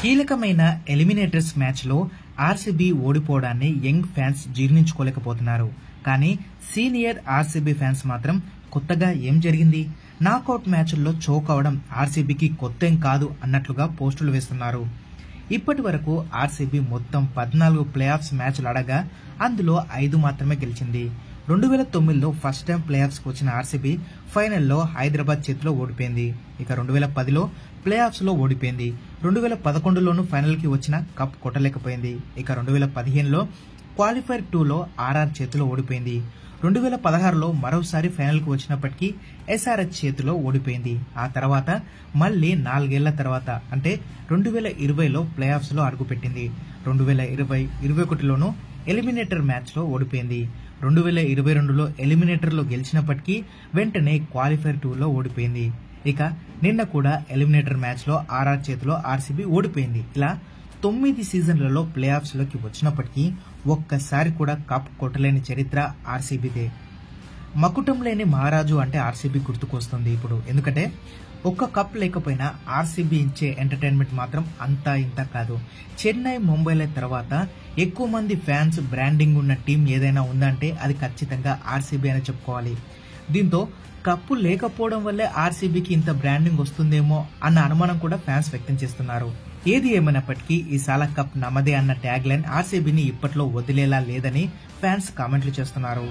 కీలకమైన eliminators match లో RCB ఓడిపోవడాన్ని young fans జీర్ణించుకోలేకపోతున్నారు. కానీ సీనియర్ ఆర్సీబీ ఫ్యాన్స్ మాత్రం కొత్తగా ఏం జరిగింది, నాకౌట్ మ్యాచ్ల్లో చోక్ అవడం ఆర్సీబీకి కొత్తేం కాదు అన్నట్లుగా పోస్టులు వేస్తున్నారు. ఇప్పటి వరకు ఆర్సీబీ మొత్తం 14 ప్లే ఆఫ్స్ మ్యాచ్లు ఆడగా అందులో 5 మాత్రమే గెలిచింది. 2009లో ఫస్ట్ టైం ప్లే ఆఫ్స్ కు వచ్చిన ఆర్సీబీ ఫైనల్లో హైదరాబాద్ చేతిలో ఓడిపోయింది. ఇక 2010లో ప్లే ఆఫ్స్ లో ఓడిపోయింది. 2011లోనూ ఫైనల్ కి వచ్చిన కప్ కొట్టలేకపోయింది. ఇక 2015లో క్వాలిఫైర్ 2లో ఆర్ఆర్ చేతిలో ఓడిపోయింది. 2016లో మరోసారి ఫైనల్ కు వచ్చినప్పటికీ ఎస్ఆర్హెచ్ చేతిలో ఓడిపోయింది. ఆ తర్వాత మళ్లీ 4 ఏళ్ల తర్వాత అంటే 2020లో ప్లే ఆఫ్స్ లో అడుగుపెట్టింది. 2020-21లోనూ ఎలిమినేటర్ మ్యాచ్ లో ఓడిపోయింది. 2022లో ఎలిమినేటర్ లో గెలిచినప్పటికీ వెంటనే క్వాలిఫైర్ 2లో ఓడిపోయింది. ఇక నిన్న కూడా ఎలిమినేటర్ మ్యాచ్ లో ఆర్ఆర్ చేతిలో ఆర్సీబీ ఓడిపోయింది. ఇలా 9 సీజన్లలో ప్లే ఆఫ్స్ లోకి వచ్చినప్పటికీ ఒక్కసారి కూడా కప్ కొట్టలేని చరిత్ర ఆర్సీబీదే. మకుటం లేని మహారాజు అంటే ఆర్సీబీ గుర్తుకొస్తుంది ఇప్పుడు. ఎందుకంటే ఒక్క కప్ లేకపోయినా ఆర్సీబీ ఇచ్చే ఎంటర్టైన్మెంట్ మాత్రం అంతా ఇంత కాదు. చెన్నై, ముంబైల తర్వాత ఎక్కువ మంది ఫ్యాన్స్ బ్రాండింగ్ ఉన్న టీం ఏదైనా ఉందంటే అది ఖచ్చితంగా ఆర్సీబీ అని చెప్పుకోవాలి. దీంతో కప్పు లేకపోవడం వల్లే ఆర్సీబీకి ఇంత బ్రాండింగ్ వస్తుందేమో అన్న అనుమానం కూడా ఫ్యాన్స్ వ్యక్తం చేస్తున్నారు. ఏది ఏమైనప్పటికీ ఈ సాల కప్ నమదే అన్న ట్యాగ్ లైన్ ఆర్సీబీని ఇప్పట్లో వదిలేలా లేదని ఫ్యాన్స్ కామెంట్లు చేస్తున్నారు.